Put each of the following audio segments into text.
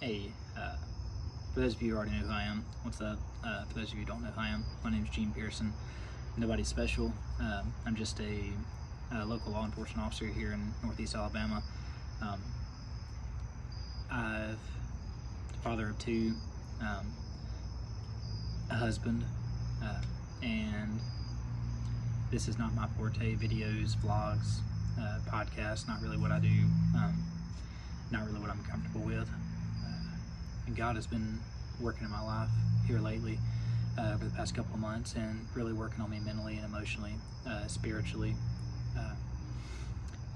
Hey, for those of you who already know who I am, what's up? For those of you who don't know who I am, my name is Gene Pearson. Nobody special. I'm just a local law enforcement officer here in Northeast Alabama. I'm a father of two, a husband, and this is not my forte. Videos, vlogs, podcasts, not really what I do, not really what I'm comfortable with. And God has been working in my life here lately over the past couple of months, and really working on me mentally and emotionally, spiritually,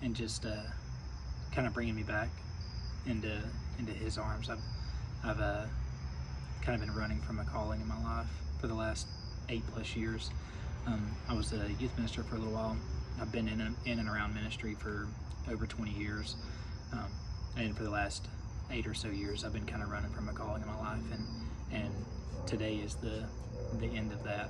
and just kind of bringing me back into His arms. I've kind of been running from a calling in my life for the last 8+ years. I was a youth minister for a little while. I've been in and around ministry for over 20 years, and for the last 8 or so years I've been kind of running from a calling in my life, and today is the end of that.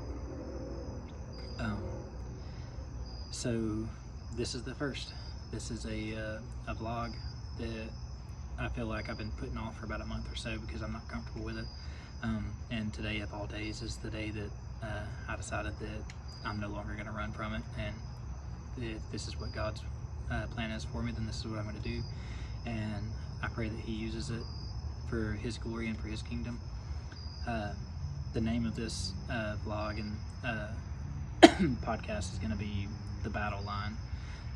So this is the first. This is a vlog that I feel like I've been putting off for about a month or so because I'm not comfortable with it. And today of all days is the day that I decided that I'm no longer going to run from it, and if this is what God's plan is for me, then this is what I'm going to do. And I pray that He uses it for His glory and for His kingdom. The name of this vlog and podcast is going to be The Battle Line,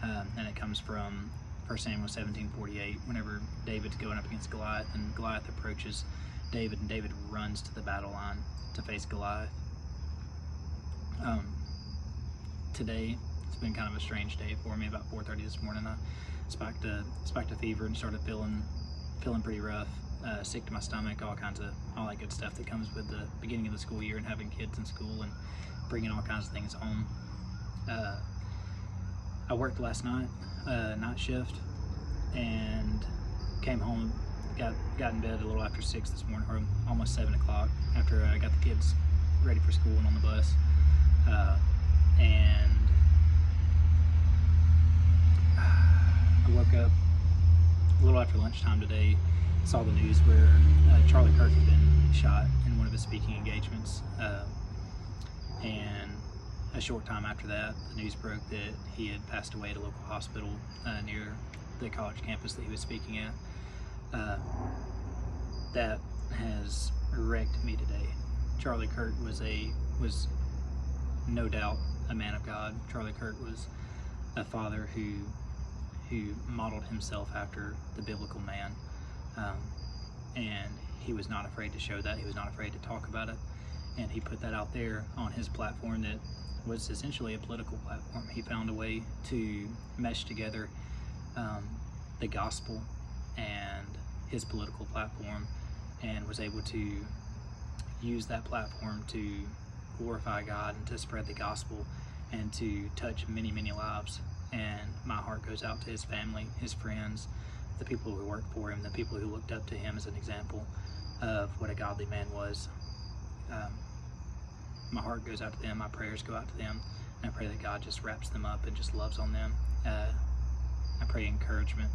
and it comes from 1 Samuel 17:48. Whenever David's going up against Goliath, and Goliath approaches David, and David runs to the battle line to face Goliath. Today, it's been kind of a strange day for me. About 4:30 this morning, I spiked a fever and started feeling pretty rough, sick to my stomach, all that good stuff that comes with the beginning of the school year and having kids in school and bringing all kinds of things home. I worked last night, night shift, and came home, got in bed a little after 6 this morning, or almost 7 o'clock, after I got the kids ready for school and on the bus. And I woke up a little after lunchtime today, saw the news where Charlie Kirk had been shot in one of his speaking engagements, and a short time after that, the news broke that he had passed away at a local hospital near the college campus that he was speaking at. That has wrecked me today. Charlie Kirk was no doubt a man of God. Charlie Kirk was a father who modeled himself after the biblical man, and he was not afraid to show that. He was not afraid to talk about it, and he put that out there on his platform that was essentially a political platform. He found a way to mesh together the gospel and his political platform, and was able to use that platform to glorify God and to spread the gospel and to touch many, many lives. And my heart goes out to his family, his friends, the people who worked for him, the people who looked up to him as an example of what a godly man was. My heart goes out to them, my prayers go out to them, and I pray that God just wraps them up and just loves on them. I pray encouragement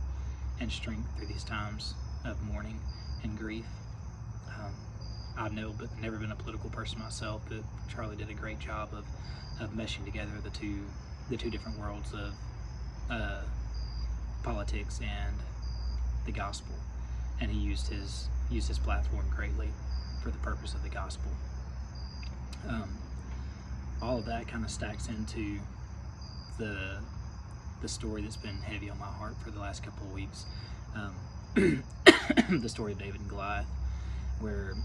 and strength through these times of mourning and grief. I've never been a political person myself, but Charlie did a great job of meshing together the two different worlds of politics and the gospel, and he used his platform greatly for the purpose of the gospel. All of that kind of stacks into the story that's been heavy on my heart for the last couple of weeks. The story of David and Goliath, where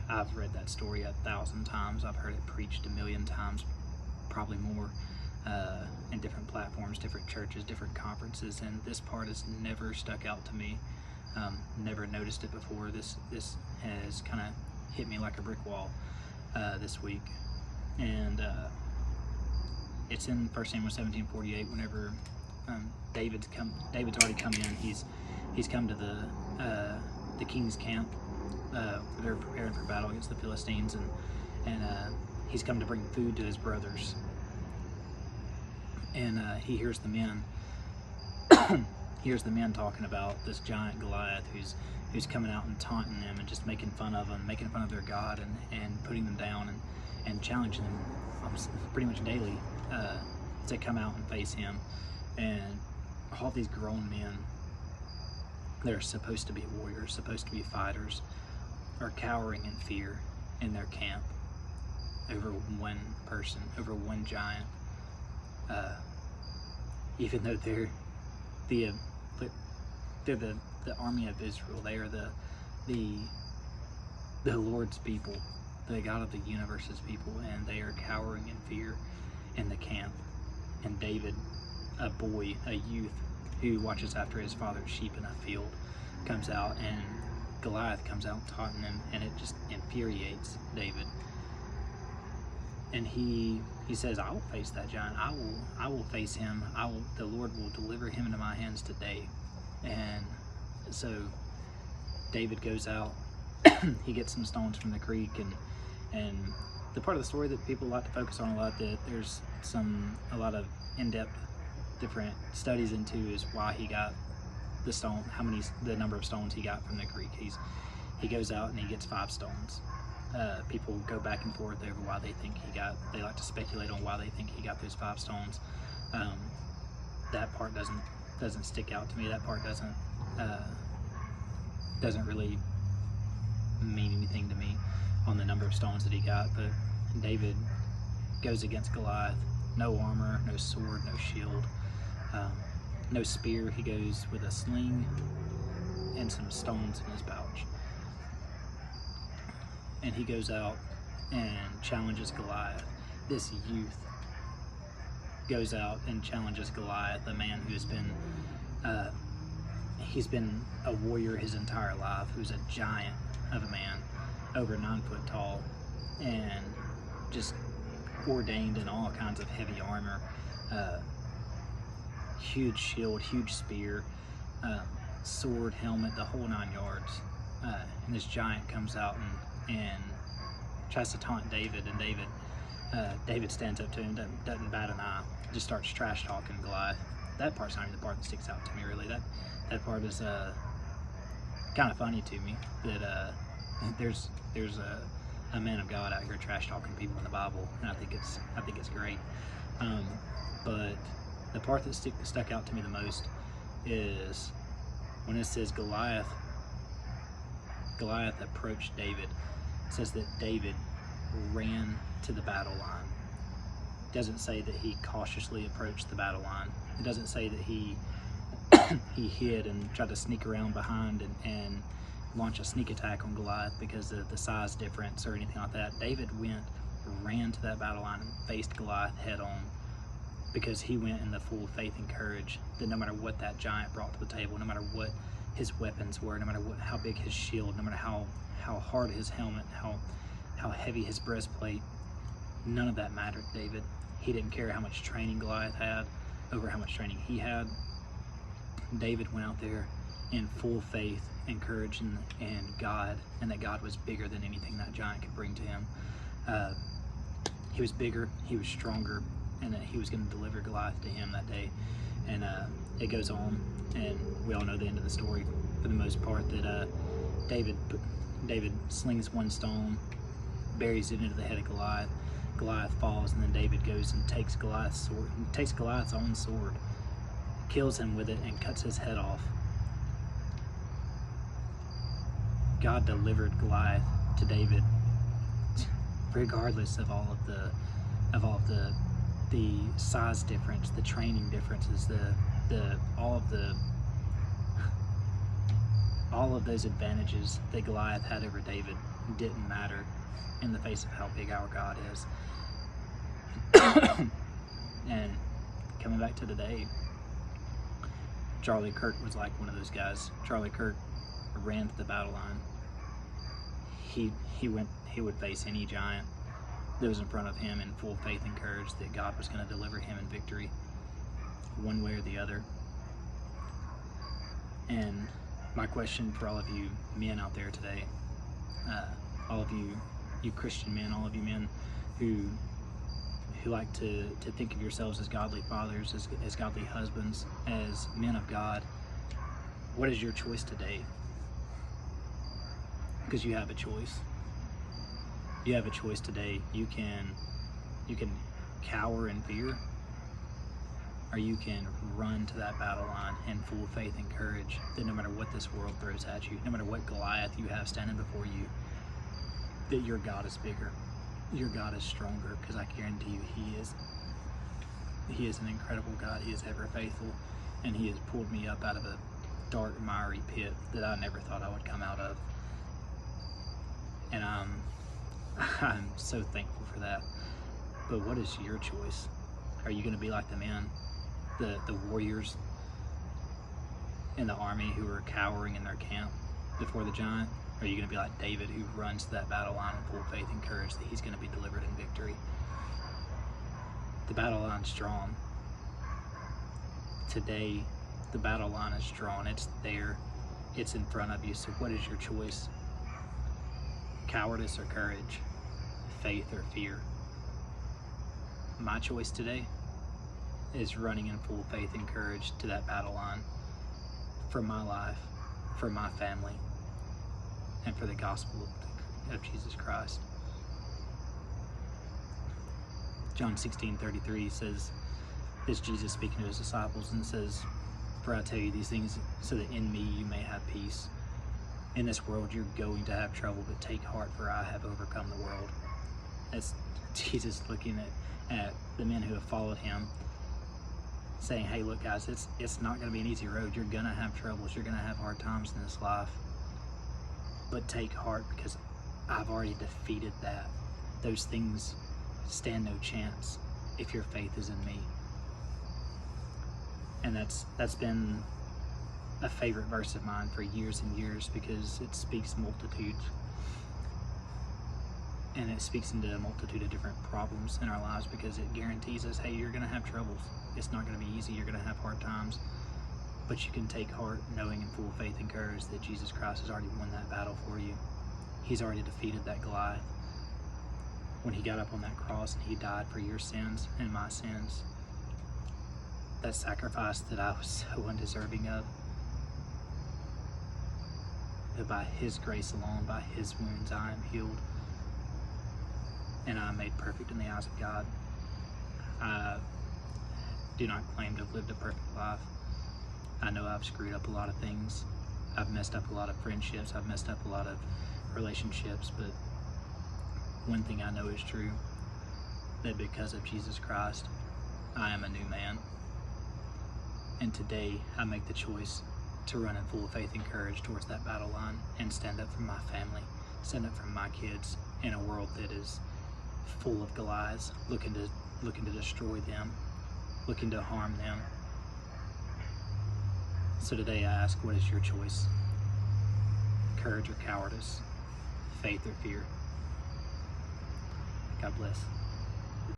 I've read that story 1,000 times. I've heard it preached 1,000,000 times, probably more, in different platforms, different churches, different conferences, and this part has never stuck out to me. Never noticed it before. This has kind of hit me like a brick wall this week, and it's in 1 Samuel 17:48. Whenever David's already come in. He's come to the king's camp. They're preparing for battle against the Philistines, and he's come to bring food to his brothers. And he hears the men here's the men talking about this giant Goliath who's coming out and taunting them and just making fun of them, making fun of their God, and putting them down and challenging them pretty much daily to come out and face him. And all these grown men, they're supposed to be warriors, supposed to be fighters, are cowering in fear in their camp over one person, over one giant, even though they're the army of Israel. They are the Lord's people, the God of the universe's people, and they are cowering in fear in the camp. And David, a boy, a youth who watches after his father's sheep in a field, comes out, and Goliath comes out taunting him, and it just infuriates David. And he says, I will face that giant. I will face him. The Lord will deliver him into my hands today. And so David goes out. He gets some stones from the creek, and the part of the story that people like to focus on a lot, that there's a lot of in-depth different studies into, is why he got the stone, the number of stones he got from the creek. He goes out and he gets 5 stones. People go back and forth over why they like to speculate on why they think he got those 5 stones. That part doesn't stick out to me. That part doesn't really mean anything to me on the number of stones that he got. But David goes against Goliath, no armor, no sword, no shield, no spear. He goes with a sling and some stones in his pouch. And he goes out and challenges Goliath. This youth goes out and challenges Goliath, a man who's he's been a warrior his entire life, who's a giant of a man, over 9 foot tall, and just ordained in all kinds of heavy armor, huge shield, huge spear, sword, helmet, the whole 9 yards. And this giant comes out and tries to taunt David, and David stands up to him, doesn't bat an eye, just starts trash talking Goliath. That part's not even the part that sticks out to me, really. That part is kind of funny to me, that there's a man of God out here trash talking people in the Bible, and I think it's great. But the part that stuck out to me the most is when it says Goliath approached David. It says that David ran to the battle line. It doesn't say that he cautiously approached the battle line. It doesn't say that he hid and tried to sneak around behind and launch a sneak attack on Goliath because of the size difference or anything like that. David ran to that battle line and faced Goliath head on, because he went in the full faith and courage that no matter what that giant brought to the table, no matter what his weapons were, no matter how big his shield, no matter how hard his helmet, how heavy his breastplate, none of that mattered to David. He didn't care how much training Goliath had over how much training he had. David went out there in full faith and courage and God, and that God was bigger than anything that giant could bring to him. He was bigger, he was stronger, and that he was going to deliver Goliath to him that day. And it goes on, and we all know the end of the story for the most part, that David slings one stone, buries it into the head of Goliath. Goliath falls, and then David goes and takes Goliath's own sword, kills him with it, and cuts his head off. God delivered Goliath to David, regardless of all of the size difference, the training differences, all of those advantages that Goliath had over David didn't matter in the face of how big our God is. And coming back to today, Charlie Kirk was like one of those guys. Charlie Kirk ran to the battle line. He would face any giant that was in front of him in full faith and courage that God was going to deliver him in victory, one way or the other. And my question for all of you men out there today, all of you Christian men, all of you men who like to think of yourselves as godly fathers, as godly husbands, as men of God, What is your choice today? Because you have a choice. You have a choice today. You can cower in fear, or you can run to that battle line in full faith and courage that no matter what this world throws at you, no matter what Goliath you have standing before you, that your God is bigger, your God is stronger, because I guarantee you He is. He is an incredible God. He is ever faithful, and He has pulled me up out of a dark, miry pit that I never thought I would come out of. And I'm so thankful for that. But what is your choice? Are you going to be like the men, the warriors in the army who are cowering in their camp before the giant? Or are you going to be like David, who runs to that battle line in full faith and courage that he's going to be delivered in victory? The battle line's drawn. Today, the battle line is drawn. It's there. It's in front of you. So what is your choice? Cowardice or courage? Faith or fear? My choice today is running in full faith and courage to that battle line for my life, for my family, and for the gospel of Jesus Christ. John 16:33 says, is Jesus speaking to his disciples, and says, for I tell you these things so that in me you may have peace. In this world you're going to have trouble, but take heart, for I have overcome the world. That's Jesus looking at the men who have followed him, saying, hey, look guys, it's not going to be an easy road. You're going to have troubles. You're going to have hard times in this life. But take heart, because I've already defeated that. Those things stand no chance if your faith is in me. And that's been a favorite verse of mine for years and years, because it speaks multitudes. And it speaks into a multitude of different problems in our lives, because it guarantees us, hey, you're going to have troubles. It's not going to be easy. You're going to have hard times. But you can take heart knowing in full faith and courage that Jesus Christ has already won that battle for you. He's already defeated that Goliath. When he got up on that cross and he died for your sins and my sins, that sacrifice that I was so undeserving of, that by his grace alone, by his wounds, I am healed. And I am made perfect in the eyes of God. I do not claim to have lived a perfect life. I know I've screwed up a lot of things. I've messed up a lot of friendships. I've messed up a lot of relationships. But one thing I know is true, that because of Jesus Christ, I am a new man. And today I make the choice to run in full faith and courage towards that battle line and stand up for my family, stand up for my kids in a world that is full of Goliaths, looking to destroy them, looking to harm them. So today I ask, what is your choice? Courage or cowardice? Faith or fear? God bless.